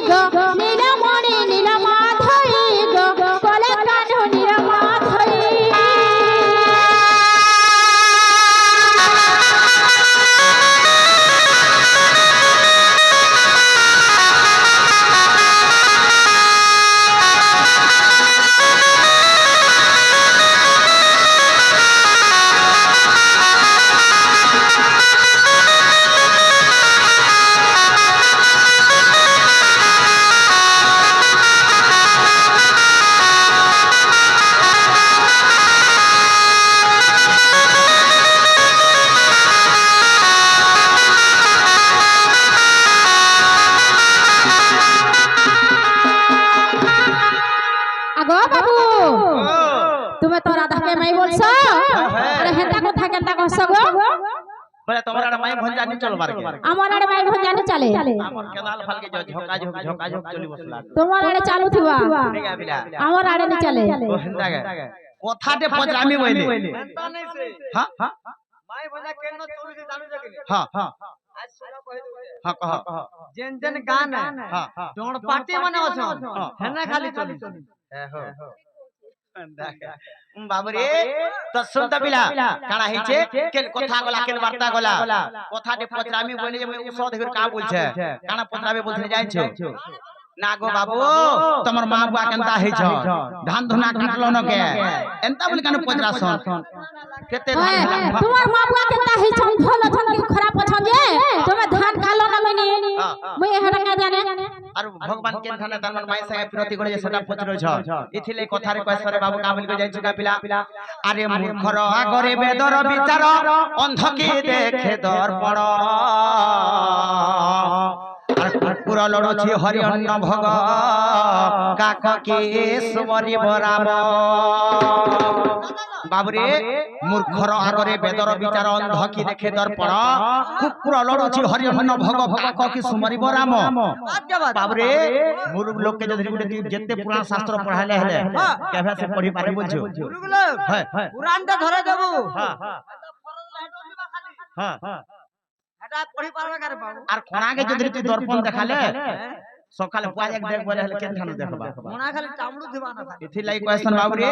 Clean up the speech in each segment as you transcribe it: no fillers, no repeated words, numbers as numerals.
গো নীলমণি নীলমাধবী গো কলে কানু নীলমাধবী আগো বাবু তুমি তো রাধাকে মাই বলছো আরে হেতা কথা কেনটা কইছো গো বলে তোমার আর মাই ভঞ্জানি চলবার কে আমার আরে মাই ভঞ্জানি চলে আমার কেনাল ফালকে ঝকা ঝক চলি বসলা তোমার আরে চালু থিবা ঠিক আছে বিলা আমার আরে নি চলে ও হেন্তা গে কথাতে পজরামি বইলে হেন্তা নাই সে হ্যাঁ হ্যাঁ মাই ভঞ্জা কেন চলুছি জানো জকিনি হ্যাঁ হ্যাঁ আজ সুরা কই দউছে হ্যাঁ কহ যেন যেন গান হ্যাঁ ডোড় পার্টি মানে আছে হেনা খালি চলি হ্যাঁ হো বাবরে তো শুনতা বিলা কানা হইছে কেন কথা গলা কেন বার্তা গলা কথাতে পজরামি বইলে যে ঔষধ হির কা বলছে কানা পজরামি বলতে যাইছো না গো বাবু তোমার মা বুয়া কেনতা হইছ ধান ধুনা কাটলো ন কে এনতা বলি কেন পজরাছ কেতে ধান তোমার মা বুয়া কেনতা হইছ ভালো ছন কি খারাপ আছ যে তুমি ধান খালো না মানে মই এহরা কা জানে আর ভগবান কেন ধানে তার মাই সাহে প্রতি করে সেটা পচরছ ইথিলে কথারে কয়সরে বাবু কা বলি যাইছ কা পিলা আরে মূর্খর আগরে বেদর বিচার অন্ধকে দেখে দর্পণ কুকুর লড়ুছি হরিহন্ন ভগ কাককে সুমরিব রাম বাবরে মূর্খর আগরে বেদর বিচার অন্ধকি দেখে দর্পণ কুকুর লড়ুছি হরিহন্ন ভগ কাককে সুমরিব রাম বাবরে মূর্খ লোককে যদি যেতে পুরাণ শাস্ত্র পড়াইলে হেলে কেবে সে পড়ি পারে বুঝছো হ্যাঁ পুরাণটা ধরে দেব হ্যাঁ হ্যাঁ হ্যাঁ এটা পড়ি পারবে কারে বাবু আর কোনাকে যদি তুই দর্পণ দেখালে সকালে পুয়া এক দেখ বলে হলে কেন খানো দেখবা কোনা খালি চামড়ু দিবা না এথি লাই কোয়েশ্চন বাবু রে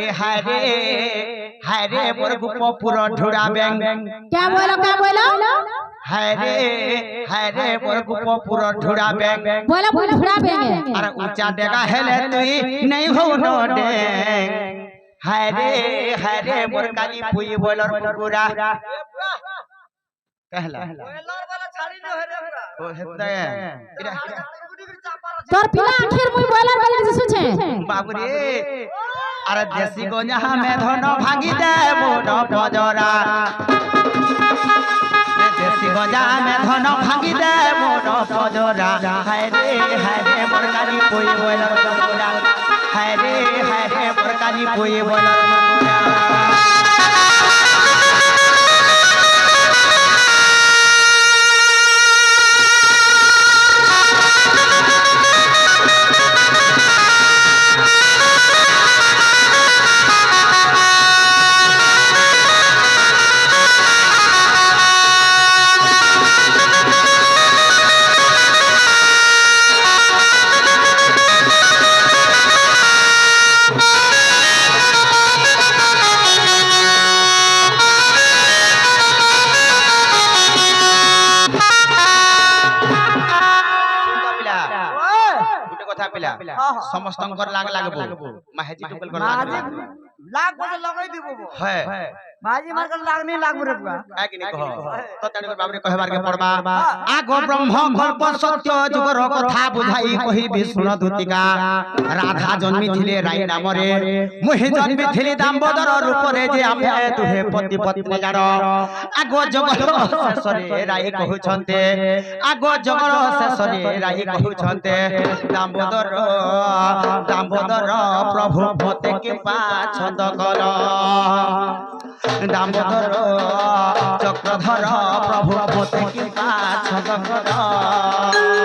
এ হায় রে মোর গুপ পুরো ঢুড়া ব্যাং কে বলো হায় রে মোর গুপ পুরো ঢুড়া ব্যাং বলো ঢুড়া ব্যাং আর উঁচা ডেগা হেলে তুই নাই হও ন ড্যাং হায় রে মোর কালি পুই বলর কুকুরা कहला बोलर वाला छाड़ी न हरे पूरा ओ हेता তোর পিলা আখের মুই বয়লার বলে দিছছে বাবু রে আরে দেশি গঞ্জা মে ধন ভাঙি দে মোন পজরা দেশি গঞ্জা মে ধন ভাঙি দে মোন পজরা হায় রে মোর কালি পই বয়লার কুকুরা হায় রে মোর কালি পই বয়লার কুকুরা समस्तंकर लाग लागबो माहेजी टुकल कर लागबो लाग बजे लगाई देबो है माजी मार कर लाग नहीं लागबो रे बुआ है कि नहीं कहो तो तणी कर बाबरे कहबार के पड़बा आगो ब्रह्म कल्प सत्य जुगर कथा बुझाई कहि विष्णु दूतिका राधा जन्मी थिले राई नाम रे मोहि जन्मी थिले दामोदर रूप रे जे आपे तुहे पति पत्नी जाड़ आगो जगर शेषरे राई कहु छन्ते आगो जगर शेषरे राई कहु छन्ते दामोदर प्रभु मते के पाछद कर दामोदर चक्रधर प्रभु मते के पाछद कर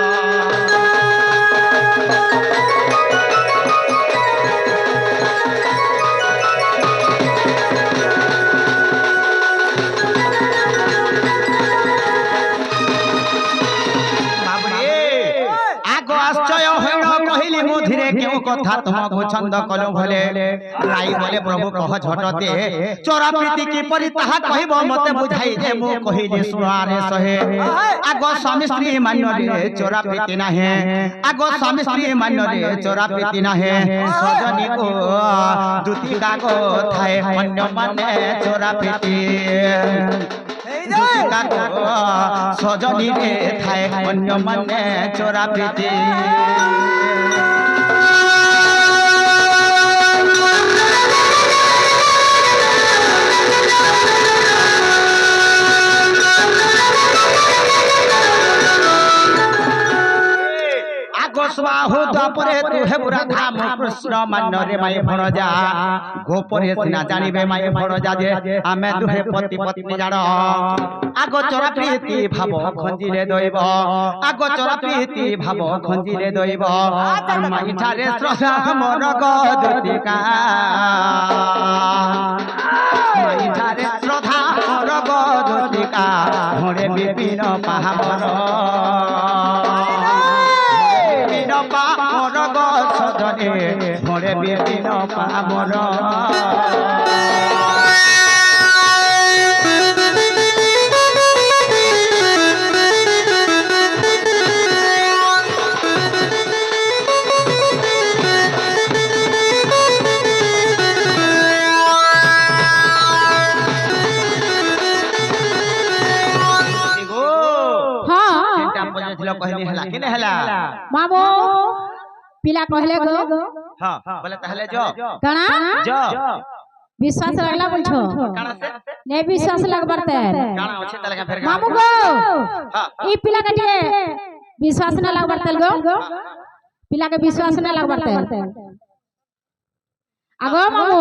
आश्चर्य होइन कहिले मो धीरे केउ कथा तुमको छन्द कलो भले राई बोले प्रभु कह झटते चोरा प्रीति की परि ताहा कहिबो मते बुझाई दे मो कहिले सुनारे सहे आगो स्वामी स्त्री मान्य रे चोरा प्रीति नाहे आगो स्वामी स्त्री मान्य रे चोरा प्रीति नाहे सजनी को दुती कागो थाए अन्य माने चोरा प्रीति सजनी रे थाए अन्य माने चोरा प्रीति स्वाहु द्वापरे तु हे पुरा धाम कृष्ण मान्य रे माय भणजा गोपरे सिना जानिबे माय भणजा जे आमे दुहे पति पत्नी जान आगो चोरा प्रीति भाव खंजिरे दैब आगो चोरा प्रीति भाव खंजिरे दैब माई ठारे श्रद्धा मोर गदतिका माई ठारे श्रद्धा मोर गदतिका घरे विपिन पाहावर पामर गसजने घरे बेदिन पामर कहनी हला कि हला मामो पिला कहले गो हां बोले तहले जो कणा जो विश्वास लागला बोलछो कणा से ने विश्वास लाग बरते कणा अछि तलका फेर मामू गो ई पिला के विश्वास ना लाग बरते गो पिला के विश्वास ना लाग बरते आगो मामू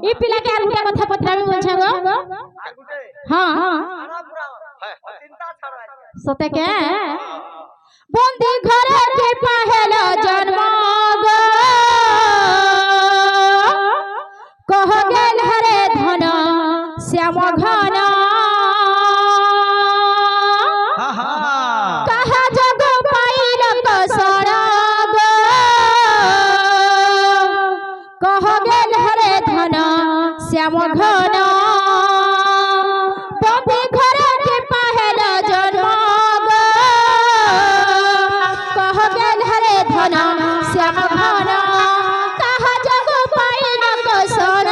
ई पिला के आर गुटा कथा पत्रा में बोलछो गो हां चिंता छड़ सते के बंदी घरे के पहला जन्म गो कह गेल हरे धन श्याम घन कहा जग पाइल कसर गो कह गेल हरे धन श्याम घन बंदी घरे के पहला जन्म श्याम घन कहा जग पाइल कसर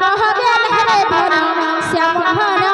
कह गेल हरे धन श्याम घन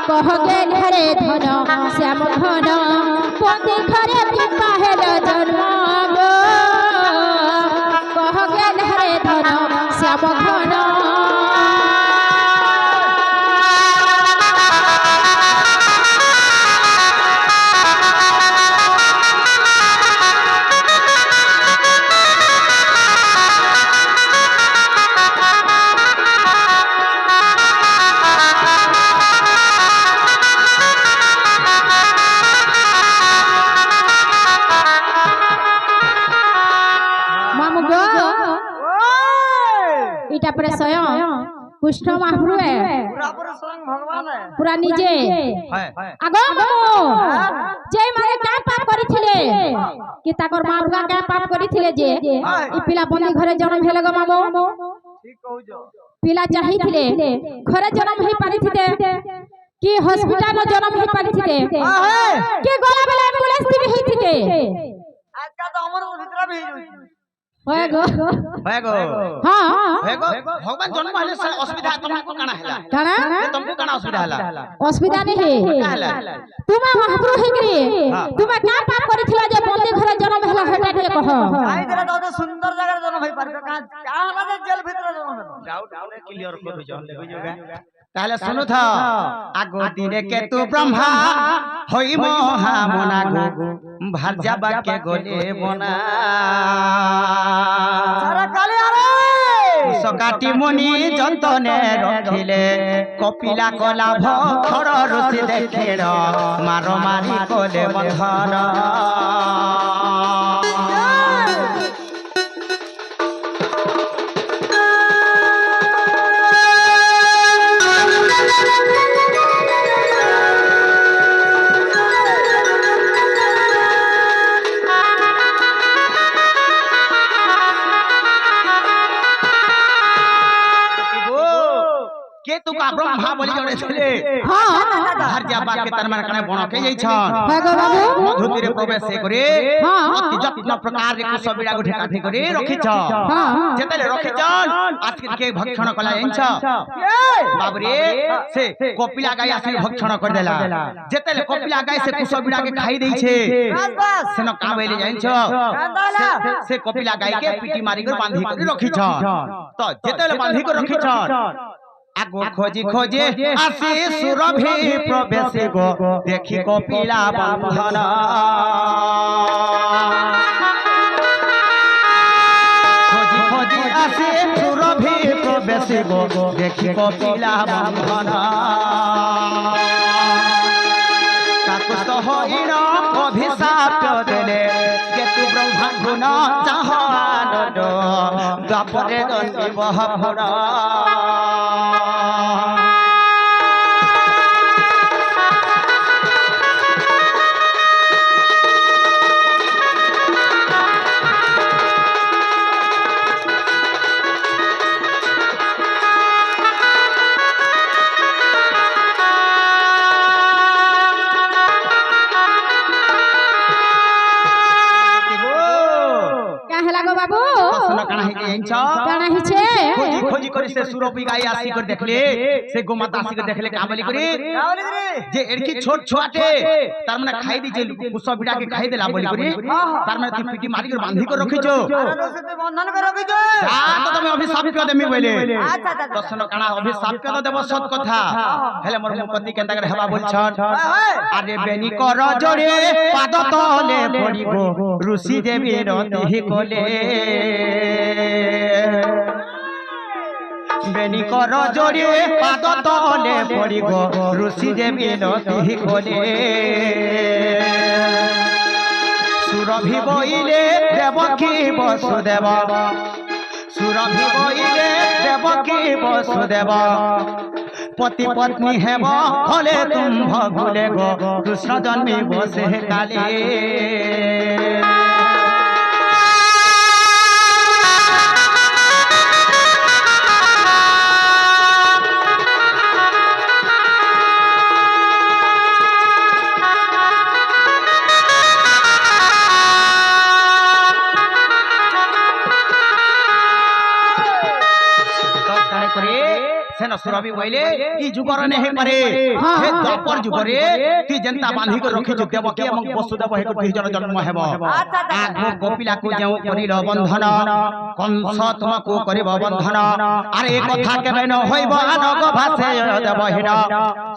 कह गेल हरे धन श्याम घन बंदी घरे के पहला जन्म गो कह गेल हरे धन श्याम घन इटा पर स्वयं कृष्ण महाप्रभु है पूरा स्वयं भगवान है पूरा निजे आगो जे माने का पाप करिथिले कि ताकर मामुगा का पाप करिथिले जे ई पिला बंदी घरे जन्म भेले गो मामो ठीक कहू जो पिला चाहिथिले घरे जन्म हे पारिथिते कि हॉस्पिटल में जन्म हे पारिथिते कि गोला बेला एम्बुलेंस भी हेथिते आज का तो हमर भीतर भी होय गो हां भगवान जन्म हले असुविधा तुमको काना हैला काना तुमको काना असुविधा हैला असुविधा नहीं है तुमा महाप्रभु है कि तुमा का पाप करिथिला जे बंदी घरे जन्म हैला हेटा के कह आई तेरा तो सुंदर जगह जन्म होई पारबे का हला जेल भीतर जन्म हेलो डाउट क्लियर कर जो होगा তাহলে শুনো থা আগো দিনে কে তু ব্রহ্মা হই মহা মনা গো ভার যাবাকে গলে বনা সারা কালে আরে সকাটি মনি যতনে রখিলে কপিলা কলা ভর রসি দেখিল মার মারি কলে বন্ধন ब्रह्मा बोली जड़े छले हां हर जाबा के तरमान कने बण के जाई छन भागो बाबू मधुतिर प्रवेश करे हां अति जत्न प्रकार रे कुसबिडा गुठे काठी करे रखि छ हां जेतेले रखि छन आज के भक्षण कला जाई छ बाबू रे से कोपिला गाय आसी भक्षण कर देला जेतेले कोपिला गाय से कुसबिडा के खाई देई छे बस सेनो काबेले जाई छ से कोपिला गाय के पीटी मारी कर बांधी कर रखि छ तो जेतेले बांधी कर रखि छ আগো খোজি খোজে আসি সুরভি প্রবেশ গো দেখি কপিলা বন্ধন খোজি খোজি আসি সুরভি প্রবেশ গো দেখি কপিলা বন্ধন কাকুত হইন অভিশাপ দেলে কেতু ব্রহ্মা গুণ চাহ আনন্দ দ্বাপরে দণ্ডি বহপুর बाबू सुनो काना है जे छ काना ही छे खोजी खोजी करी से सुरपी गाय आसी कर देखले से गोमाता आसी कर देखले का बोली करी जे एड़की छोट छोटे तार माने खाई दी जे कुसो बिडा के खाई देला बोली करी तार माने ती पीटी मारी कर बांधी कर रखी छो रसते बंधन कर रखी छो जा तो तमे अभिशाप के देमी बोले अच्छा तो सुनो काना अभिशाप के देबो सत कथा हेले मोर पति केंता कर हेबा बोल छन अरे बेनी कर जोड़े पाद तले पड़िबो ऋषि देवी रति कोले बेनी कर जोड़े पाद तले पड़िबो ऋषि देवी रति कोले सुरभि बइले देवकी वसुदेव सुरभि बइले देवकी वसुदेव पति पत्नी हेब हले तुम भगुले गो कृष्ण जन्मी बसे काले सेन सुरभि बइले ई जुगर ने हे परे हे द्वापर जुगरे ती जनता बांधी कर रखि जुते बके एवं वसुदेव हे को जन जन्म हेबो आगो गोपिला को जेउ करिल बंधन कंस तुमको करिब बंधन अरे एक कथा केबे न होइब आनग भासे देव हिन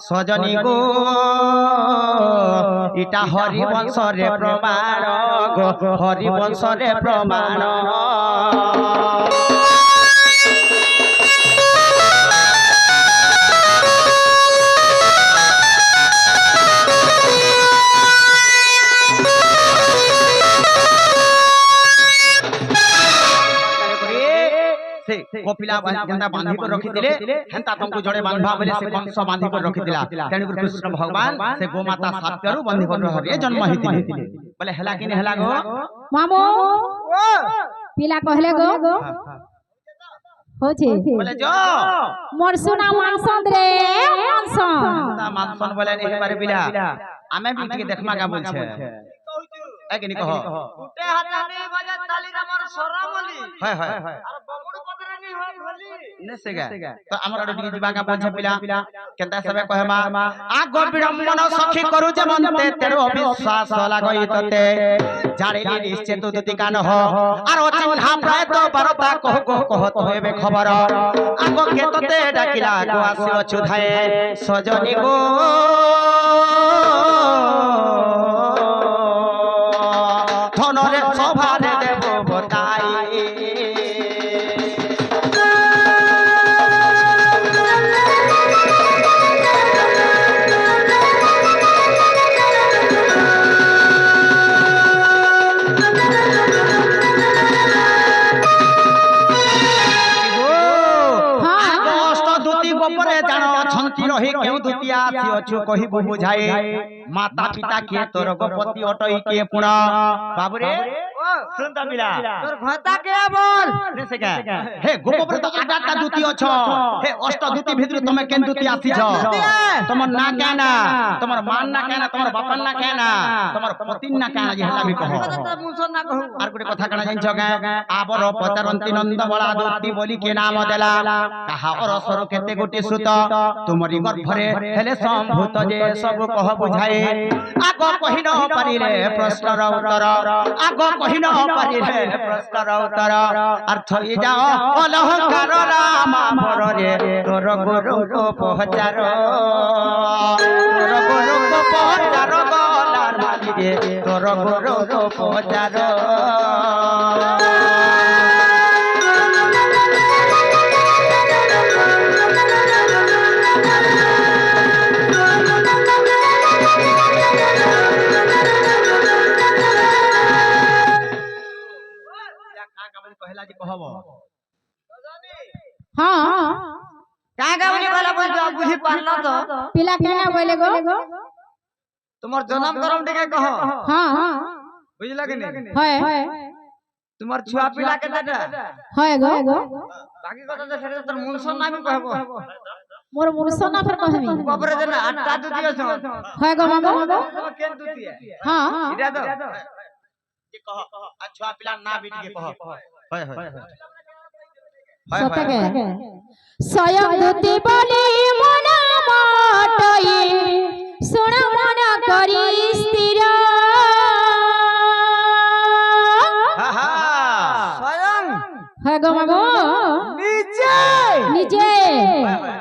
सजनी गो इटा हरि वंश रे प्रमाण गो हरि वंश रे प्रमाण कपिला जनता बांधी कर रखि दिले हेंता तुमको जड़े बांधबा बोले से कंस बांधी कर रखि दिला तेनु कृष्ण भगवान से गोमाता साप्यरु बांधी कर हरे जन्म हितिले बोले हला कि ने हला गो मामो पिला कहले गो होछे बोले जो मोर सुना मानसन रे मानसन मानसन बोले नहीं पारे पिला आमे भी के देखमा का बोल छे ए कि नहीं कहो उठे हटाने बजे ताली का मोर সরামলি হয় হয় আর বমুড় পদরে নি হয় ভলি নেসেগা তো আমার আড়ে দিবা কা বলছে পিলা কেনতা সবে কহে মা আগ বিড়ম্বন সখী করু যে মন্তে তেরো বিশ্বাস লাগই ততে জাড়িনি নিশ্চিত দুতি কান হ আর অচিহ্না প্রায় তো বারতা কহ কহ তো হেবে খবর আগ কে ততে ডাকিলা গো আসি অচুধায়ে সজনী গো ধনরে সভারে দেব বতাই রহি কেউ দুতিয়া আসি অছু কহিবু বুঝাই মাতা পিতা কে তোর গোপতি অটই কে পুণ বাবুরে শুনতা মিলা তোর ঘটা কে বল নেসেগা হে গোপরে তো আটাটা দুতি অছ হে অষ্ট দুতি ভিতরে তুমি কেন দুতি আসিছ তোমার না কেনা তোমার মান না কেনা তোমার বাপার না কেনা তোমার পতিন না কেনা যে হেলা বি কহ মুসন না কহু আর গোটে কথা কেনা জানিছ গা আবর পচারন্তি নন্দ বলা দুতি বলি কে নাম দেলা কাহা অরসর কেতে গোটে সুত তোমারি গর্ভরে হেলে সম্ভূত যে সবু কহ বুঝাই আগ কহিন পারিলে প্রশ্নর উত্তর আগ কহিন পারিলে প্রশ্নর উত্তর অর্থ ই যাও অলহংকার রাম ভরে তোর গুরু পহচার তোর গুরু পহচার গলার মালিরে তোর গুরু পহচার कहला जी कहबो हां का गावनी वाला बोल जो बुझी पारला तो पिला केना बोले गो তোমার জন্ম করম টিকে কহ हां हां বুঝলা কি নাই হয় তোমার ছুয়া পিলা কে দাদা হয় গো বাকি কথা তো সেটা তোর মুনসন নামি কহবো মোর মুরসো না ফের কহমি কবরে দেনা আটটা দুতি আছে হয় গো মাগো তোমার কেন দুতি हां এটা তো যে কহ আচ্ছা পিলা না বিটি কে কহ হয় হয় সতকে স্বয়ং দুতি বলি মন মটই শুণ মন করি স্থির স্বয়ং হয় গো মাগো নিচে নিজে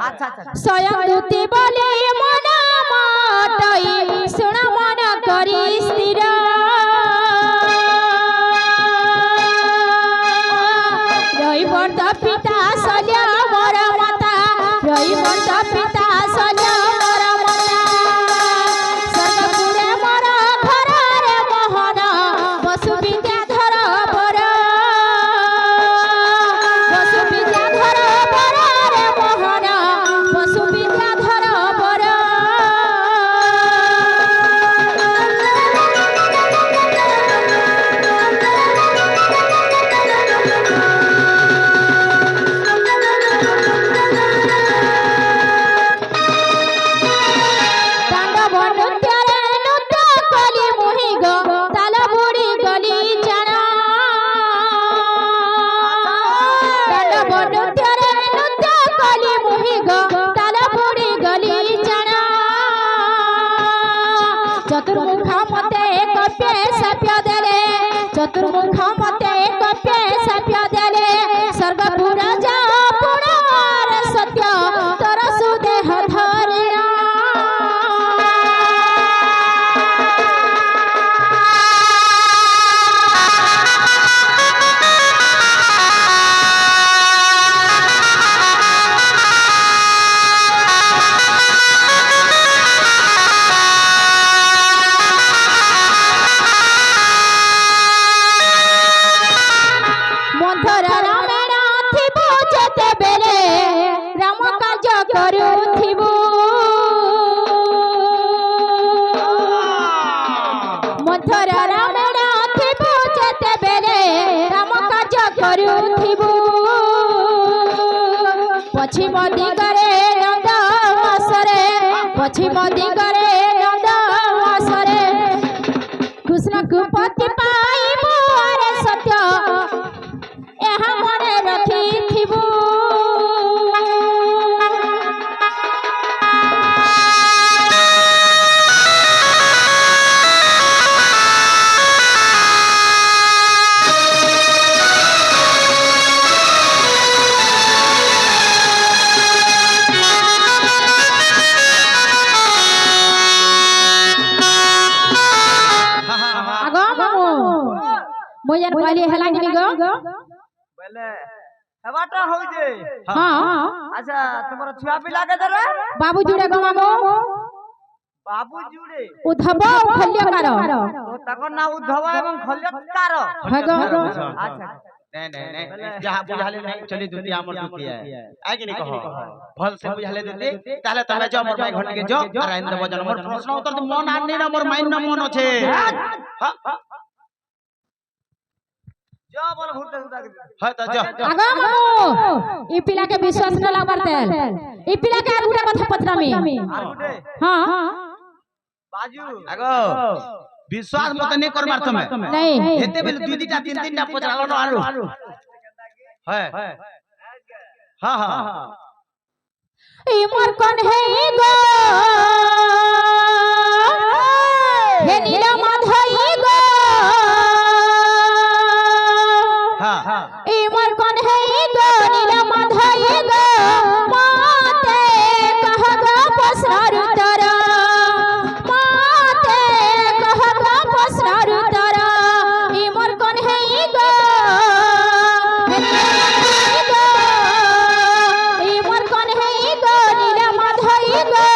আচ্ছা আচ্ছা স্বয়ং দুতি বলি মন মটই শুণ মন করি স্থির রইবর্দ পিতা সল্য মোর মাতা রইবর্দ পিতা সল্য মোর মাতা সর্বপুরে মোর ঘরে মোহন বসু বিদ্যাধর বর বসু বিদ্যাধর বর রে মোহন বসু বিদ্যাধর বর चतुर्मुख मते कप्य सप्य देले चतुर्मुख मते कप्य सप्य देले स्वर्गपुर जा पुरार सत्य तर सुदेह धरिया पश्चिम दिगरे नंद वासरे पश्चिम दिगरे नंद वासरे कृष्ण को पति पाइबो रे सत्य ଯାହା ମନେ ରଖିଥିବୁ মই ইয়ার কইলি হেলা কিনি গো বলে হেবাটা হই যে হ্যাঁ আচ্ছা তোমার ছুয়া পিলা কে ধরে বাবু জুড়ে গো মামু বাবু জুড়ে উদ্ধব খল্যকার তো তখন না উদ্ধব এবং খল্যকার হয় গো আচ্ছা नहीं नहीं नहीं जहां बुझाले नहीं चली दुती हमर दुती है आइ कि नहीं कहो भल से बुझाले दुती ताले तमे जो मोर भाई घटे के जो राइंद्र बजन मोर प्रश्न उत्तर तो मन आनी ना मोर माइन ना मन আছে हां जो बोल भूत सुदा के हां तो जो আগো মামু ই পিলাকে বিশ্বাস ন লাগবার তেল ই পিলাকে আর গুটা কথা পত্রামি আর গুটে হ্যাঁ बाजू আগো विश्वास मत नहीं करबार तमे नहीं हेते बेले दुई दुईटा तीन तीनटा पचरालो न आरो है हां हां ই মোর কোন হে গো হে নীলা মাধই গো हां हां ই মোর কোন হে গো নীলা মাধই গো মাতে কহ গো প্রশ্নর উত্তর মাতে কহ গো প্রশ্নর উত্তর ই মোর কোন হে গো হে নীলা মাধই গো ই মোর কোন হে গো নীলা মাধই গো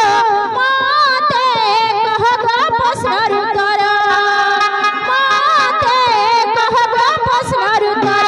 মাতে কহ গো প্রশ্নর উত্তর মাতে কহ গো প্রশ্নর উত্তর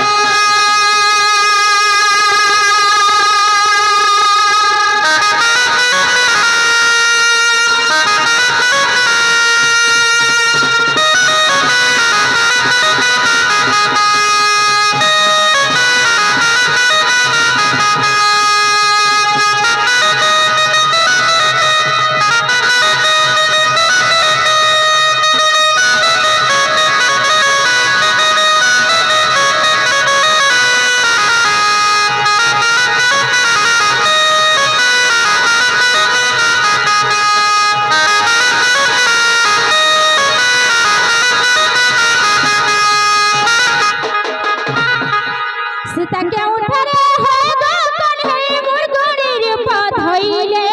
সীতাকে উঠারে হয় গো কন্হে মোর গড়ির পাধইলে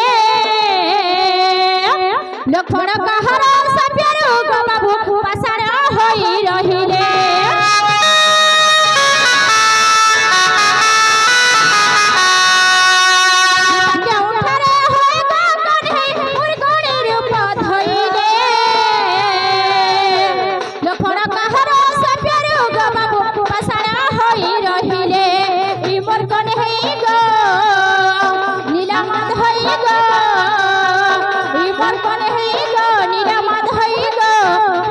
লক্ষ্মণ কাহার সভ্যর গো বাবু পাষাণ হই রহিলে সীতাকে উঠারে হয় গো কন্হে মোর গড়ির পাধইলে লক্ষ্মণ কাহার সভ্যর গো বাবু পাষাণ হই রহিলে ই মোর কোন হেই গো নীলা মাধই গো ই মোর কোন হেই গো নীলা মাধই গো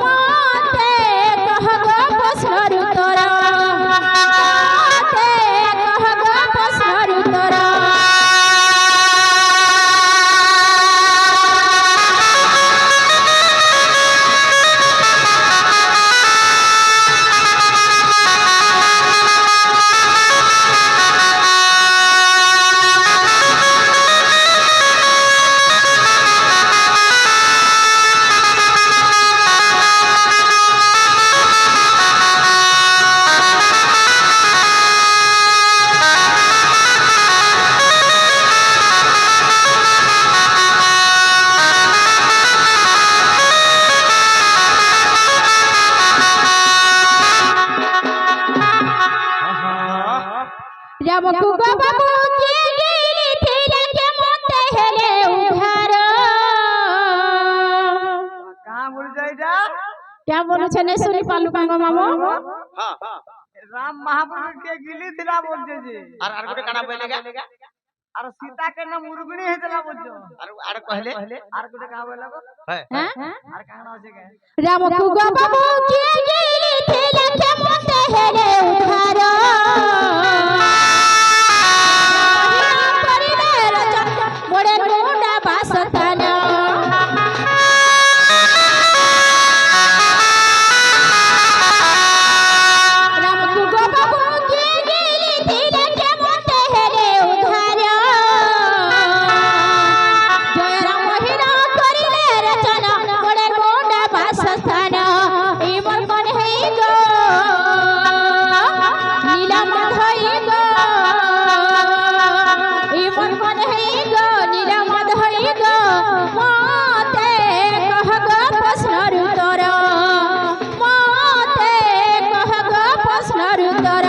মাতে কহ গো প্রশ্নর উত্তর মাতে কহ গো প্রশ্নর উত্তর রামকু গো বাবু কে গিলি থিরে কে মতে হেলে উধার कहां बोल जाइदा क्या बोलू छे ने सुनी पालू कांगो मामो हां हां राम महापुरुष के गिली थिला बोलते जे आर गोटे काना बोलेगा और सीता के नाम मुर्गणी हेतला बोलतो आर कहले और गुटे कहां बोला गो है और कहां ना होचे के रामकु गो बाबू के गिली थीरे के मते हेले उधार मोड़े कोडा बासतान रामकु गो बाबू के गिली দিলে কেমন হেরে উধার জয়রা মহিলা করিলে রচনা বড়ে কোন্ডা বাসস্থান এই মোর মন হই গো নীলমদ হই গো এই মোর মন হই গো নীলমদ হই গো মতে কহ গো প্রশ্নর উত্তর মতে কহ গো প্রশ্নর উত্তর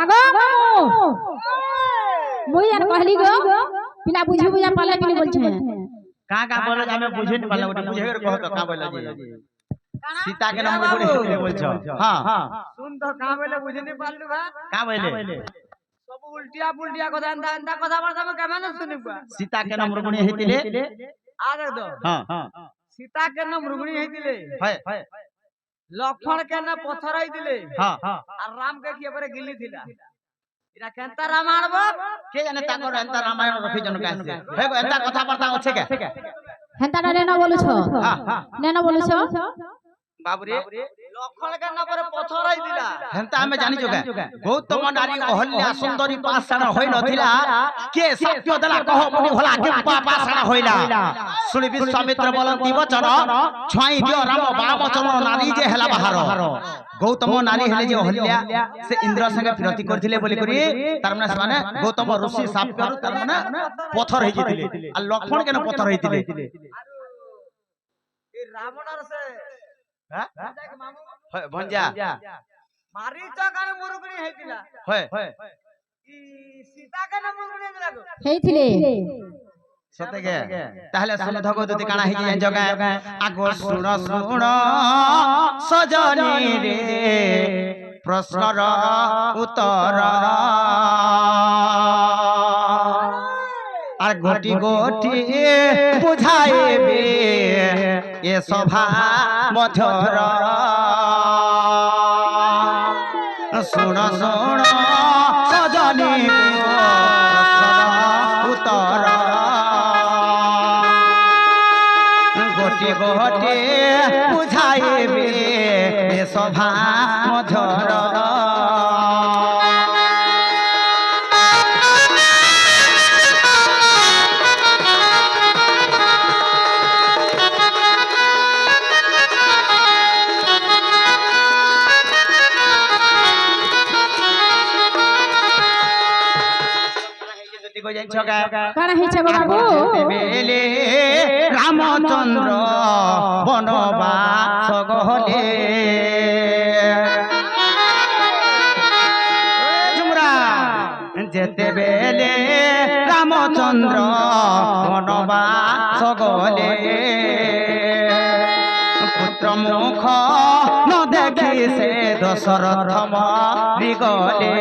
আগো মামু মুই আর कहली गो पिला बुझी बुझा पाला कि बोलछे का बोला जे हमें बुझे नहीं पाला ओटा बुझे कर कहो तो का बोला जी सीता के नाम गुड़ी हेतिले बोलछो हां सुन तो का बोले बुझे नहीं पाललु बा का बोले सब उल्टिया पुल्टिया কথা अंदा अंदा কথা বলতে আমি কেমন শুনিবা सीता के नाम गुड़ी हेतिले आ देख दो हां सीता के नाम रुगणी हेतिले है लक्ष्मण के नाम पत्थर हेतिले हां और राम के किए परे गिल्ली थिला इरा केनता रामायण बा के जाने ताकर एंता रामायण रखी जन का से हे एंता कथा वार्ता अच्छे के हेंता नेना बोलछो नेना बोलछो बाबू रे लक्ष्मण के नाम परे पत्थर हेतिला हेंता हमें जानि जोगा गौतम नारी अहल्या सुंदरी पाषाण होई नथिला के सत्य दला कहो मुनि भला के पाषाण होइला सुनि विश्वामित्र बोलंती वचन छाई दियो राम बामचरण नारी जे हला बाहर गौतम नारी हेले जे अहल्या से इंद्र संगे विनती करथिले बोली करी तार माने माने गौतम ऋषि साप करू तार माने पत्थर हेइ जितिले आ लक्ष्मण के पत्थर हेइतिले ए रावण से हां भंजा मारी चकाने मुरुगणी हेतिला है ई सीता के नाम मुरुगणी हेतिला हेइथिले सते के ताहले सुन धगोदती काना हेइ जे जगा आगो सुण सुण सजनी रे प्रश्नर उत्तर আর গোটি গোটি বুঝাইবে এ সভা মধুর শুণ শুণ সজনী উত্তর গোটি গোটি বুঝাইবে এ সভা মধুর কানা হেছে বাবু বেলে রামচন্দ্র বনবাস গহলে ঝুমরা যেতে বেলে রামচন্দ্র বনবাস গলে পুত্র মুখ ন দেখি সে দশরথ মরি গলে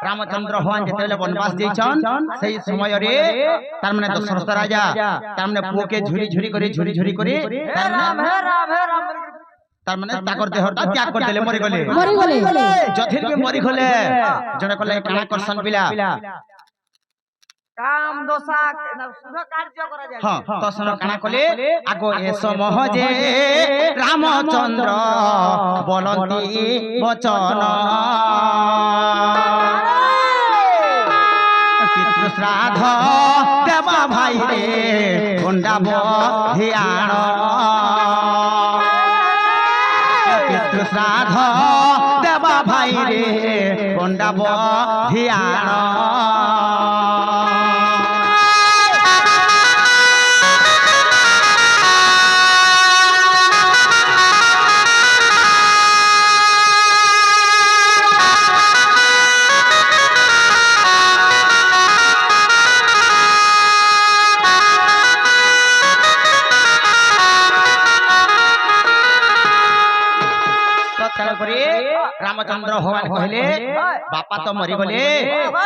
रामचंद्र हवान जेतेले वनवास जेछन सेही समय रे तार माने दशरथ राजा तार माने पुओ के झुरी झुरी करे तार माने ताकर देहटा त्याग कर देले मरि गले जथिर के मरि गले जने कहले काना करसन पिला काम दोषा शुभ कार्य करा जाय हां तो सन काना कले आगो एसो महजे रामचंद्र बोलंती वचन पितृ श्राद्ध देवा भाई रे गुंडा बहियाण पितृ श्राद्ध देवा भाई रे गुंडा बहियाण রামচন্দ্র ভগবান কহিলে বাপা তো মরি গলে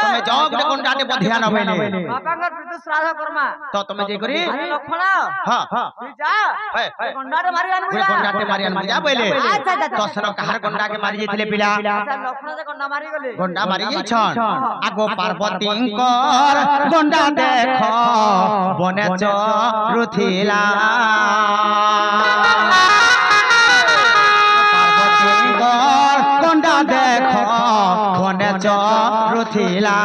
তুমি যাও গোটে গন্ডাটে বধিয়া নবেলে বাপাঙ্গর বিদু শ্রাদ্ধ কর্মা তো তুমি যে করি আরে লক্ষণ হ্যাঁ হ্যাঁ তুই যা গন্ডারে মারি আনবি ওই গন্ডাটে মারি আনবি যা বলে আচ্ছা আচ্ছা তো সেন কাহার গন্ডাকে মারি যেতিলে পিলা আচ্ছা লক্ষণ যে গন্ডা মারি গলে গন্ডা মারি যাইছন আগো পার্বতীঙ্কর গন্ডা দেখ বনে চরুথিলা পার্বতীঙ্কর গন্ডা দেখ বনে চরুথিলা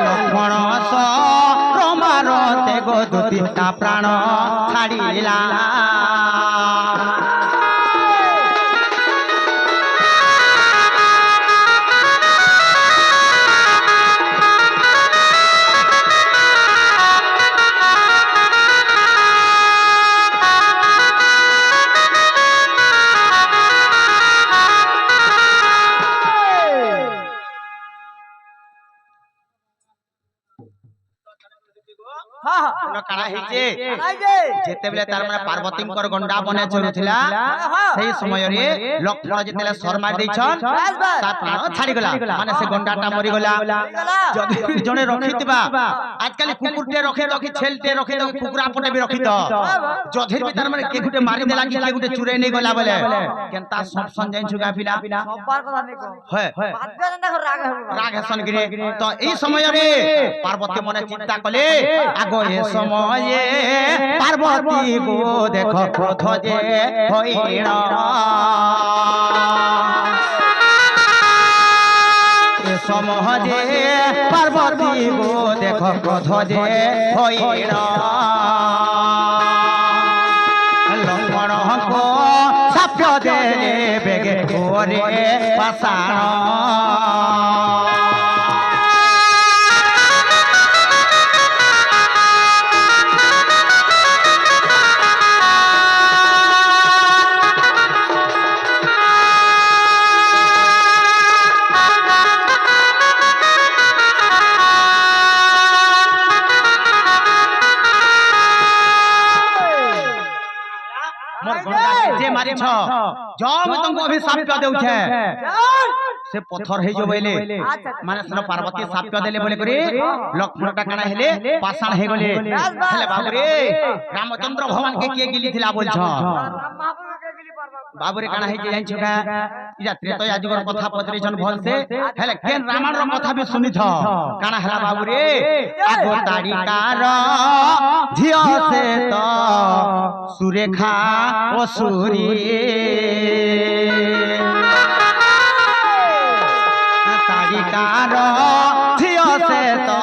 লক্ষ্মণ রমারতে গো দুতিটা প্রাণ ছাড়িলা হ্যাঁ কাଣା ହେଇଛେ আই যে যেତେବେଳେ ତାର ମାନେ ପାର୍ବତୀଙ୍କର ଗଣ୍ଡା ବନେ ଚରୁଥିଲା ସେଇ ସମୟରେ ଲକ୍ଷ୍ମଣ ଯେତେବେଳେ ସର ମାରି ଦେଇଛନ୍ ତା ପ୍ରାଣ ଛାଡିଗଲା ମାନେ ସେ ଗଣ୍ଡାଟା ମରିଗଲା ଯଦି ଜଣେ ରଖିଥିବା ଆଜକାଲି କୁକୁରଟେ ରଖିତ କି ଛେଲଟେ ରଖିତ କୁକୁରା ପଟେ ବି ରଖିତ ଯଦି ବି ତାର ମାନେ କେ ଗୁଟେ ମାରି ଦେଲା କି କେ ଗୁଟେ ଚୁରେଇ ନେଇ ଗଲା ବୋଲେ କେନ୍ତା ସପସନ୍ ଯାଇଛୁ ଗା ପିଲା সবার কথা নেই কো হয় বাদ্য জনতা কো রাগ হবে রাগ হেসন গিরে তো এই সমୟରେ পার্বতী মনে চিন্তা কলে আগো এ সময়ে পার্বতী গো দেখো ক্রোধ যে হইল এ সময়ে পার্বতী গো দেখো ক্রোধ যে হইল লক্ষ্মণ কো সাপ্য দেলে বেগে করে পাষাণ जे मारी छ जो मैं तुमको अभी साप्य देउछे से पत्थर हे जो बोले माने सनो पार्वती साप्य देले बोले करी लक्ष्मण टा काना हेले पाषाण हे गले हेले बाबू रे रामचंद्र भगवान के के गिली थिला बोल छ बाबू रे काना हे जाई छका इजा त्रेतया जुगर कथा पचरी छन भल से हेले केन रामायण रो कथा भी सुनि छ काना हला बाबू रे आगो ताड़िकार झियो से तो सुरेखा असुरी ताड़िकार झियो से तो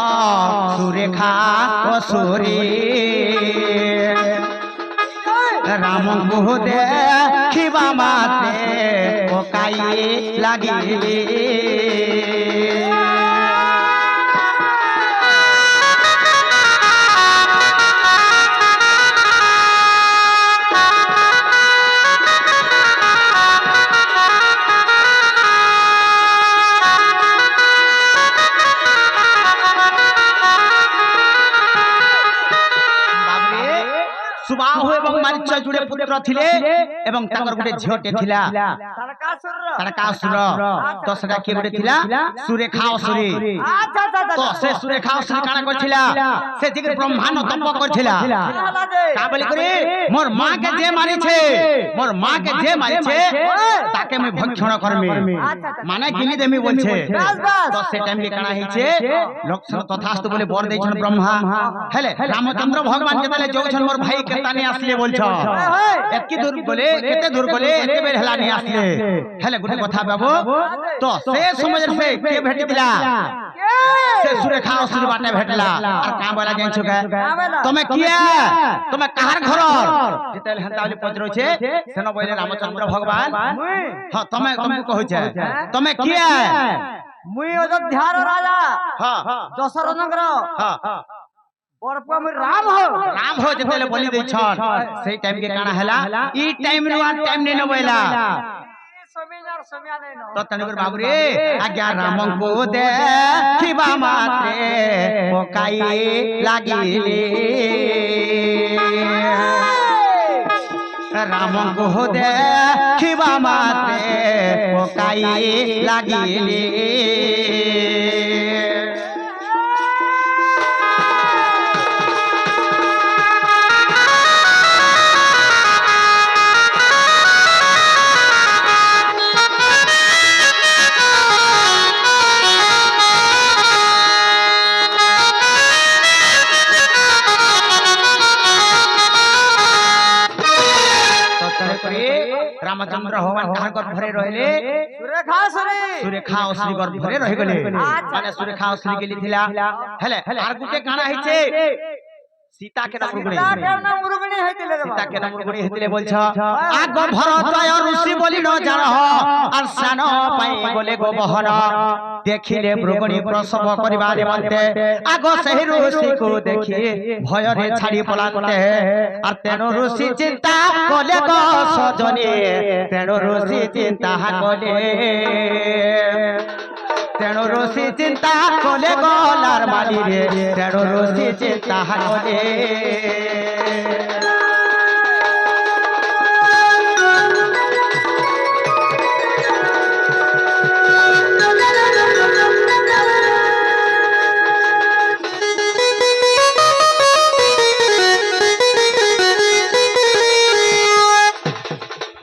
सुरेखा असुरी राम को देखिबा माते ओकाई लागिले सुबाहु एवं मारीच जुड़े पुत्र थिले एवं ताकर गुटे झियोटे थिला तारकासुर तो सेटा के गुटे थिला सुरेखा असुरी तो से सुरेखा असुरी काना करथिला से जिके ब्रह्मांड तप करथिला का बोली करे मोर मां के जे मारी छे मोर मां के जे मारी छे ताके मैं भक्षण करमी माने गिनी देमी बोलछे तो से टाइम के काना हिचे लक्षण तथास्तु बोले बर दैछन ब्रह्मा हेले रामचंद्र भगवान केतले जोगछन मोर भाई केताने आसले बोलछ एतकी दूर बोले केते दूर बोले एते बेर हला नहीं आसले हेले गुटे कथा बाबू तो से समझ से के भेटिला से सुरेखा असुर बाटे भेटला और का बोला जाय छका तमे किया तमे कहार घर जेतेल हंतावली पजरो छे सेनो बोले रामचंद्र भगवान हां तमे तुमको कहू छे तमे किया मुई अयोध्यार राजा हां दशरथ नगर हां बरपुआ में राम हो जेतेले बोली दै छन सेई टाइम के काना हला ई टाइम रुआ टाइम नै न बोला तो तनिकर बाबू रे आज्ञा राम को देखिबा मात्रे ओकाई लागिले राम को देखिबा मात्रे पकाई लागिले रामचंद्र भगवान कहाँ गर्भरे रहले सुरेखा असली गर्भरे रहि गले माने सुरेखा असली गेली थिला हेले आर गुटे गाना हिचे सीता के मुरुगणी हेतिले सीता के मुरुगणी हेतिले बोलछ आग भरतय ऋषि बोली न जान आर सान पाई बोले गोबहर देखिले मृगणी प्रसव करिबारे मते आग सही ऋषि को देखि भय रे छाड़ी पलाते आर तेनो ऋषि चिंता कोले गो सजनी तेनो ऋषि चिंता कोले तेनो ऋषि चिंता कोले गोलार माली रे तेनो ऋषि चिंता कोले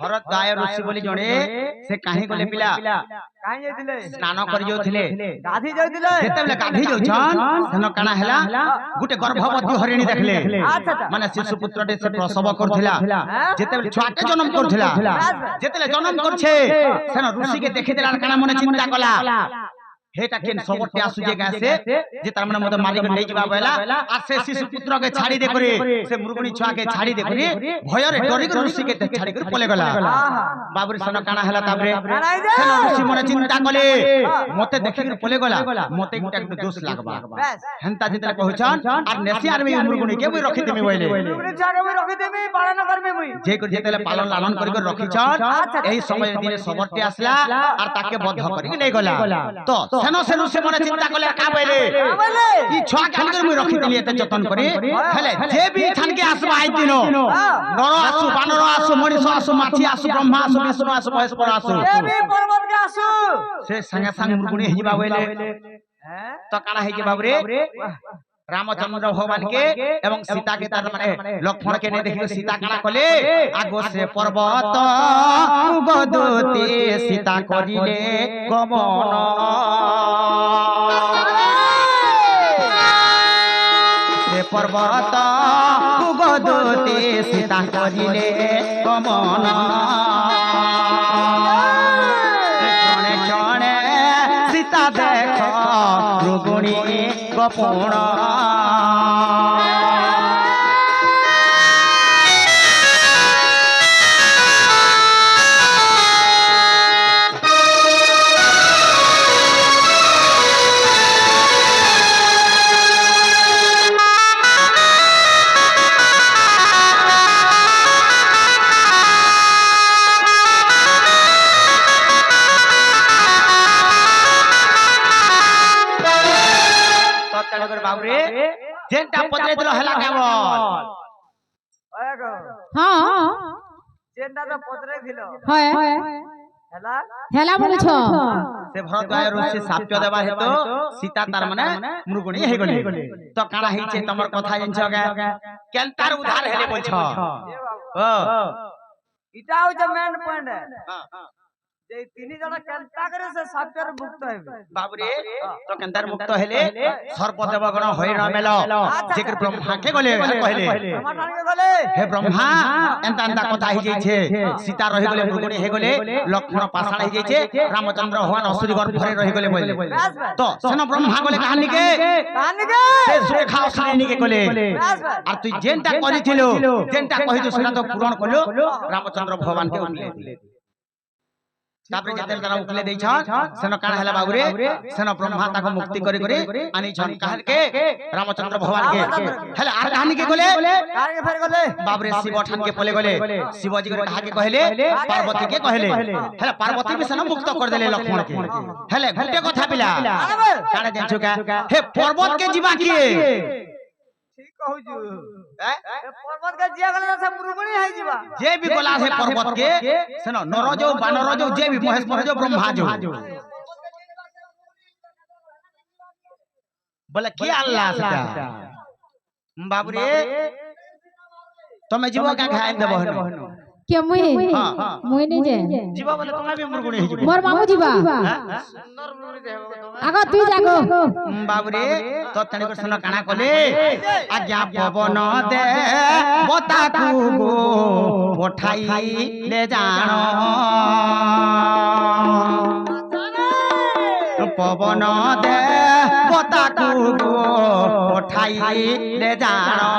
भरत गाय ऋषि बोली जणे से काहे गले पिला काहे जइथिले स्नान करि जोथिले गाधी जइथिले जेतेबेले गाधी जोछन सनो काना हेला गुटे गर्भवती हरिणी देखले माने शिशु पुत्रटे से प्रसव करथिला जेतेबेले छुआके जन्म करथिला जेतेले जन्म करछे सनो ऋषि के देखि देला काना मने चिंता कला हेटा केन सबटे आसुजे गासे जे तार माने मद मारी के नै जिबा बेला आ से शिशु पुत्र के छाड़ी दे करे से मुर्गुनी छुआ के छाड़ी दे करे भय रे डरी के ऋषि के छाड़ी के पले गला बाबुरी सन काना हला ताबरे से ऋषि मने चिंता कले मते देखि के पले गला मते गुटा के दोष लागबा हंता जितले कहछन आ नेसियार में मुर्गुनी के भी रखि देमी बोले मुर्गुनी जागे में रखि देमी पालन करबे मुई जे को जेतले पालन लालन करि के रखिछन एही समय दिने सबटे आसला आ ताके बद्ध करि के नै गला तो सेनो सेनु से मने चिंता कले का बेले ई छुआ के हलकर मुई रखि दिली एते जतन करी हेले जे भी छन के आसबा आइ दिनो नर आसु बानर आसु मनीष आसु माछी आसु ब्रह्मा आसु विष्णु आसु महेश्वर आसु जे भी पर्वत के आसु से संगे संग मुर्गुनी हिबा बेले तो काना है के बाबरे रामचंद्र भगवान के एवं सीता के तार माने लक्ष्मण के ने देखि सीता काना कले आगो से पर्वत गदते सीता करिले गमन से पर्वत गदते सीता करिले गमन क्षणे क्षणे सीता देख मृगुणी गोपण बाबरे जेंटा पतरे दिलो हला केवल हां जेंटा तो पतरे दिलो है हला हेला बोलछो से भरत गाय ऋषि साप्य देबा हेतो सीता तार माने मृगुणी हे गले तो काना हिचे तमर कथा जंछ गा केनतार उधार हेले बोलछो ओ इटा हो द मेन पॉइंट है हां जे तीन जना केनता करे से साप्यर मुक्त हेबे बाबरे तो केनतार मुक्त हेले सर्प देवगण होय न मेलो जेकर ब्रह्मा के गले कहले ब्रह्मा के गले हे ब्रह्मा एंता एंता कथा हि जाय छे सीता रहि गले मृगुणी हे गले लक्ष्मण पाषाण हि जाय छे रामचंद्र भगवान असुरी गर्भरे रहि गले बोले तो सेन ब्रह्मा गले कहानी के से सुरेखा असुरी के गले और तू जेंटा करिथिलो जेंटा कहितो सेना तो पूर्ण कलो रामचंद्र भगवान के उठले तापरे जेते जना उठले दै छ सेन कान हला बाबुरे सेन ब्रह्मा ताको मुक्ति करि करि आनी छन कहल के रामचंद्र भगवान के हला आ कहानी के गले काहे के फेर गले बाबरे शिव ठान के पले गले शिवजी के कहा के कहले पार्वती के कहले हला पार्वती भी सेन मुक्त कर देले लक्ष्मण के हले गुटे कथा पिला काने देछु का हे पर्वत के जीवा किए कहूछु हैं? पर्वत के जिया गला से मुरुगुणी है जीवा जे भी गला है पर्वत के सुनो नर जो बानर जो जे भी महेश्वर जो ब्रह्मा जो बोले कि अल्लाह सेटा बाबू रे तमे जीव का खाए देबो हनो के मुई मुई नहीं जे जीव बोले तमे भी मुर्गुणी है जीव मोर मामू जीवा सुंदर मुरुगुणी देबो तमे आगो तू जागो बाबू रे तो तने को सुनो काना कोले आज्ञा पवन दे बता को पठाई ले जानो पवन दे बता को पठाई ले जानो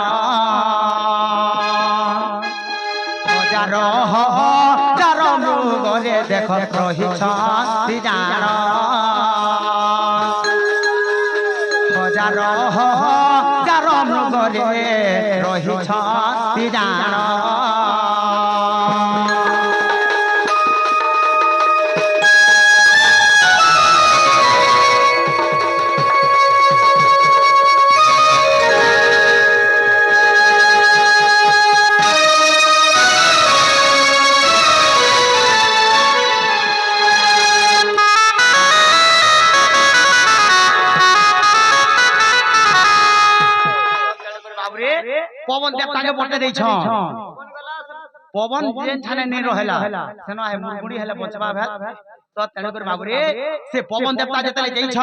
हजार मृगरे देख रही जान हजार मृगरे रही जान पवन देवता के बटे दै छ पवन जेन थाने नहीं रहेला सेनो है मुरगुड़ी हेले बचबा भेल तो तने कर बाबू रे से पवन देवता जतले जई छ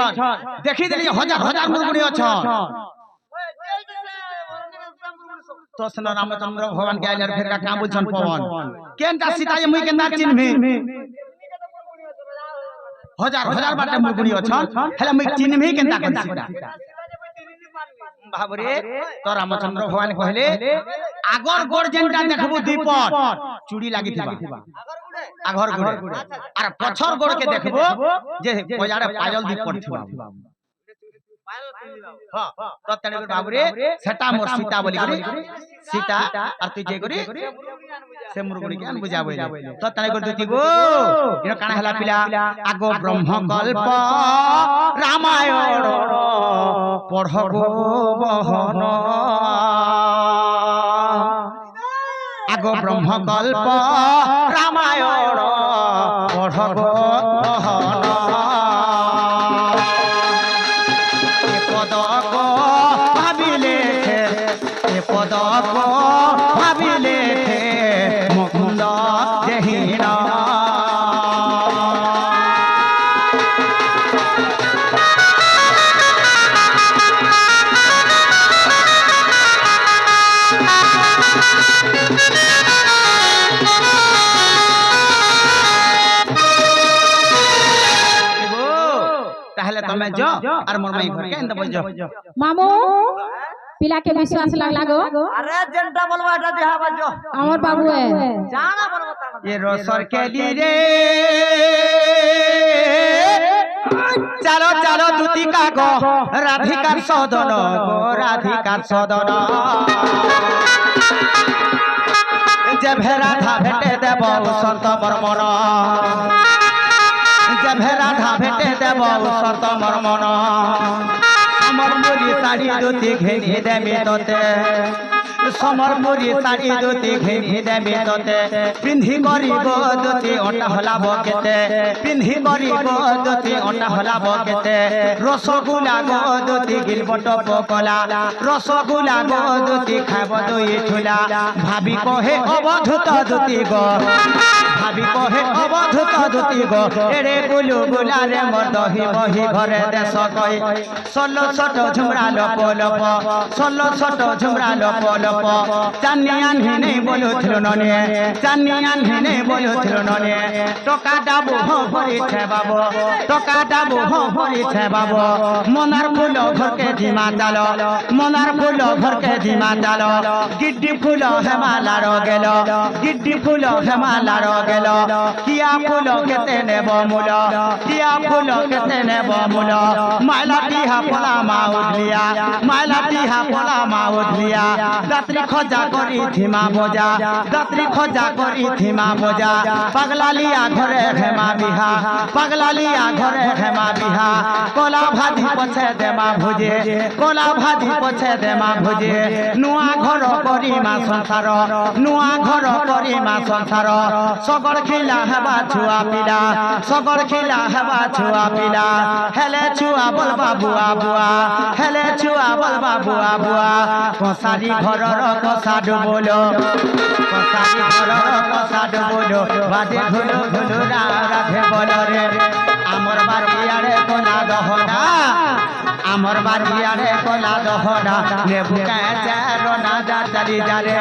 देखि देली हजार हजार मुरगुड़ी अछ तो सेनो रामचंद्र भगवान के आइलर फेर का काम बुझन पवन केनटा सीता ये मुई केना चिन्हबी हजार हजार बाटे मुरगुड़ी अछ हेले मुई चिन्हबी केनटा कर सीता बाबरे तो रामचंद्र भगवान कहले आगर गोड़ जेनटा देखबो दीपट चूड़ी लागि थिबा आगर गोड़ आर पछर गोड़ के देखबो जे बजारे पायल दीपट थिबा हां तो तने बाबरे सेटा मोर सीता बोली करी सीता आर तू जे करी से मुरगुड़ी के अन बुझाबे तो तने कर दुतिबो इनो काना हला पिला आगो ब्रह्म कल्प रामायण पढ़बो बहन आगो ब्रह्म कल्प रामायण पढ़बो बहन ए पद को भाबिले ए पद को भाबिले मुकुंद जहीना तमे जो और मोर माई घर के अंदर बज जो मामू पिला के विश्वास लागो अरे जनता बोलवा এটা देहा बजो हमर बाबू है जाना बोलवा ये रोसर के लिए रे चलो चलो दूतिका गो राधिकार सदन गो राधिकार सदन जब राधा भेटे देव संत बर्मन जब राधा भेटे देव संत बर्मन समर मुरी साड़ी धोती घेनी देमी तोते समर मुरी साड़ी धोती घेनी देमी तोते पिंधी गरीब धोती ओटा होला बकेते पिंधी गरीब धोती ओटा होला बकेते रसगुल्ला गो धोती गिलबट पकला रसगुल्ला गो धोती खाब दुई ठुला भाभी कहे अवधूत धोती गो भाभी कहे अवधूत धोती गो एरे गुलु गुला रे मोर दही बही घरे देश कई 16 छोट झुमरा लप लप 16 छोट झुमरा लप लप चानियान हिने बोलुथिलो नने चानियान हिने बोलुथिलो नने टका डाबो भरि छे बाबो टका डाबो भरि छे बाबो मनार फूल घर के धीमा चालो मनार फूल घर के धीमा चालो गिड्डी फूल हेमाला रो गेलो गिड्डी फूल हेमाला रो गेलो किया फूल केते नेबो मूल किया फूल केते नेबो मूल माला टिहा पोला माउलिया माला टिहा पोला माउलिया দাত্রি খোঁজা করি থিমা বজা দাত্রি খোঁজা করি থিমা বজা পাগলা লিয়া ঘরে হেমা বিহা পাগলা লিয়া ঘরে হেমা বিহা কলা ভাজি পছে দেমা ভুজে কলা ভাজি পছে দেমা ভুজে নুয়া ঘর করি মা সংসার নুয়া ঘর করি মা সংসার সগর খিলা হেবা ছুয়া পিলা সগর খিলা হেবা ছুয়া পিলা হেলে ছুয়া বলবা বুয়া বুয়া হেলে ছুয়া বলবা বুয়া বুয়া কসারি ঘরর কসা ডুবলো কসারি ঘরর কসা ডুবলো বাজে ঘুলু ঘুলু রাধে বলো রে আমার বাড়িয়ারে কোনা দহনা আমার বাড়িয়ারে কোনা দহনা নেবু কাচারো না যা চালি যা রে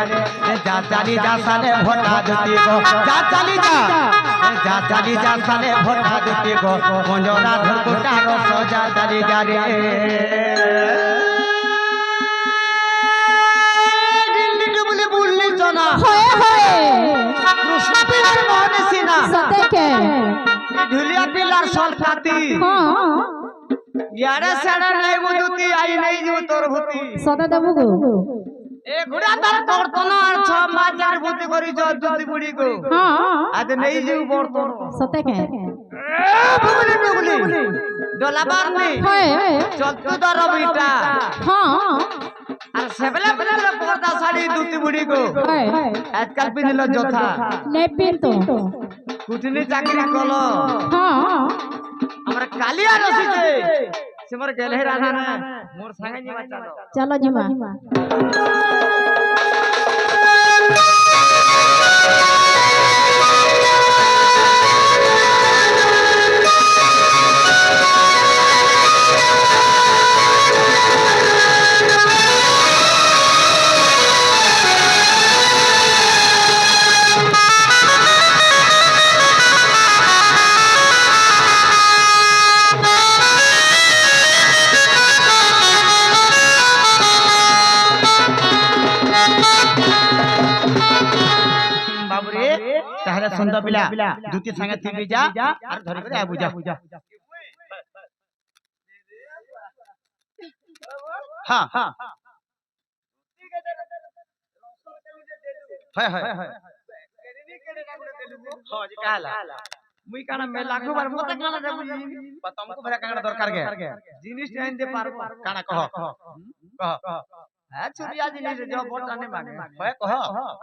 যা চালি যা সালে ভোটা দিতি গো যা চালি যা যা চালি যা সালে ভোটা দিতি গো মঞ্জরা ধুকুটা রস যা চালি যা রে হয়ে হয়ে কৃষ্ণ পিলার মোহনে সিনা সতেকে ঢুলিয়া পিলার সলকাতি হ্যাঁ ইয়ারে সেড়ে নাই বুঝুতি আই নাই যু তোর ভূতি সতে দেবু গো এ ঘুরা তার করতন আর ছ মাজার ভূতি করি জুতি বুড়ি গো হ্যাঁ আজ নেই যু বর্তন সতেকে বুবলি বুবলি ডলাবার নি হয়ে চলতু দর বিটা হ্যাঁ আর সেবেলে বেলে পর্দা শাড়ি দুতি বুড়ি গো হয়ে আজকাল পিনিল যথা নেপিন তো কুটিনি চাকরি কলো হ্যাঁ আমরা কালিয়া রসিছে সে মোর গেলে রানা না মোর সঙ্গে নিবা চলো চলো জিমা বাবুরে তাহলে সুন্দর পিলা দুটি সঙ্গে থিবি যা আর ধরে করে আবু যা হ্যাঁ হ্যাঁ হয় হয় জি কালা মুই কানা মে লাখো বার মতে কানা দেবু তমকো ভরা কানা দরকার গে জিনিস আনতে পারবো কানা কহ কহ হ্যাঁ ছুরিয়া জিনিস जो बोट आने मांगे হয় কহ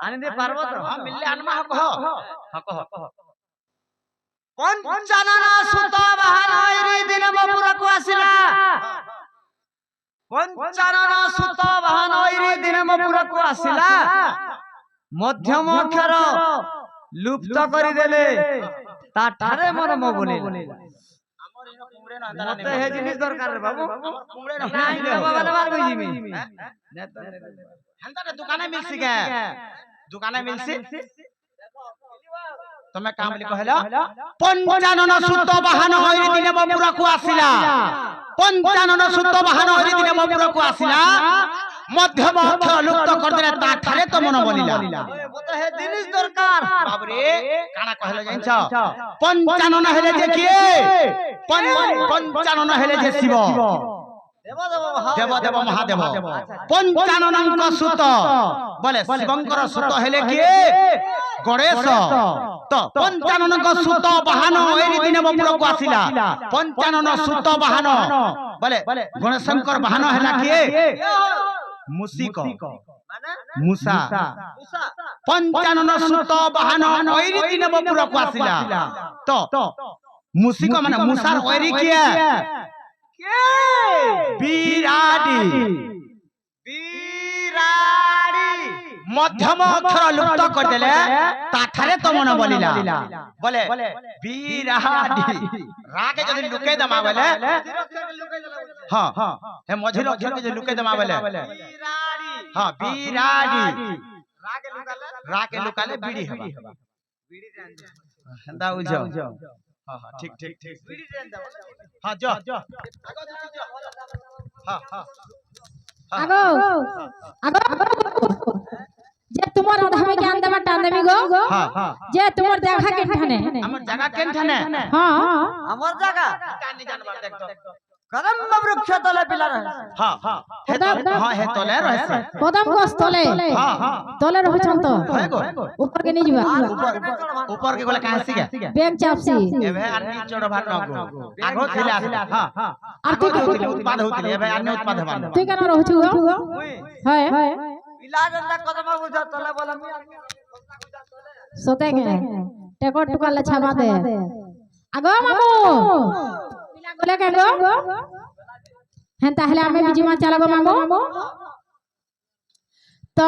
আনি দে পারবো তো হ্যাঁ মিললে আনমা কহ হ্যাঁ কহ পঞ্চানন সুত বাহান হইরি দিন মপুরকু আসিলা পঞ্চানন সুত বাহান হইরি দিন মপুরকু আসিলা মধ্যম অক্ষর লুপ্ত করি দেলে তা ঠারে মরম বলিলা মতে হে জিনিস দরকার রে বাবু আমার কুমড়ে না নাই বাবা বার কই জিমি হেনতা দোকানে মিলছি কে দোকানে মিলছি তুমি কাম বলি কহিলা পঞ্চানন সুত বাহান হইরি দিনে মপুরকু আসিলা পঞ্চানন সুত বাহান হইরি দিনে মপুরকু আসিলা মধ্যম অক্ষর লুপ্ত করদেলে তা ঠারে তো মন বলিলা মতে হে জিনিস দরকার বাবরে কানা কহিলা জানছ পঞ্চানন হেলে যে কি পঞ্চানন হেলে যে শিব দেব দেব মহাদেব পঞ্চাননঙ্ক সুত বলে শিবঙ্কর সুত হেলে কি গণেশ তো পঞ্চাননঙ্ক সুত বাহন এরি দিনে মপুরকু আসিলা পঞ্চানন সুত বাহন বলে গণেশঙ্কর বাহন হেলা কি মুসিক মুসা পঞ্চানন সুত বাহন এরি দিনে মপুরকু আসিলা তো মুসিক মানে মুসার ওইরি কি বিরাডি বিরাডি মধ্যম অক্ষর লুপ্ত করে দেলে তাঠারে তো মন বলিলা বলে বিরাডি রাগে যদি লুকে দমা বলে হ্যাঁ হ্যাঁ হে মঝির অক্ষর কে লুকে দমা বলে বিরাডি হ্যাঁ বিরাডি রাগে লুকালে বিড়ি হবা বিড়ি জান হেন্দা উজো হ্যাঁ হ্যাঁ ঠিক ঠিক ঠিক বিড়ি জান দাও হ্যাঁ যা আগো যা হ্যাঁ হ্যাঁ আগো আগো যে তোমার অধামে জ্ঞান দেবা টান দেবি গো হ্যাঁ হ্যাঁ যে তোমার দেখা কেনখানে আমার জায়গা কেনখানে হ্যাঁ আমার জায়গা কানি জানবার দেখতো कदम वृक्ष तले पिला रहे हां हां हे तले रहसे कदम गस तले हां हां तले रहछन तो है गो ऊपर के नहीं जीवा ऊपर के बोले कहां से गया बैंक चापसी एबे अन्नी चोड़ भार नगो आगो थिला हां हां আর তুই उत्पाद होतिले एबे अन्नी उत्पाद हेबान তুই কেন রহছু হয় पिला जंदा कदम बुझा तले बोला সতে কে টেকট টুকালে ছাবা দে আগো মামু পিলা গলে কেন হেন তাহলে আমি বিজিমা চালাবো মামু তো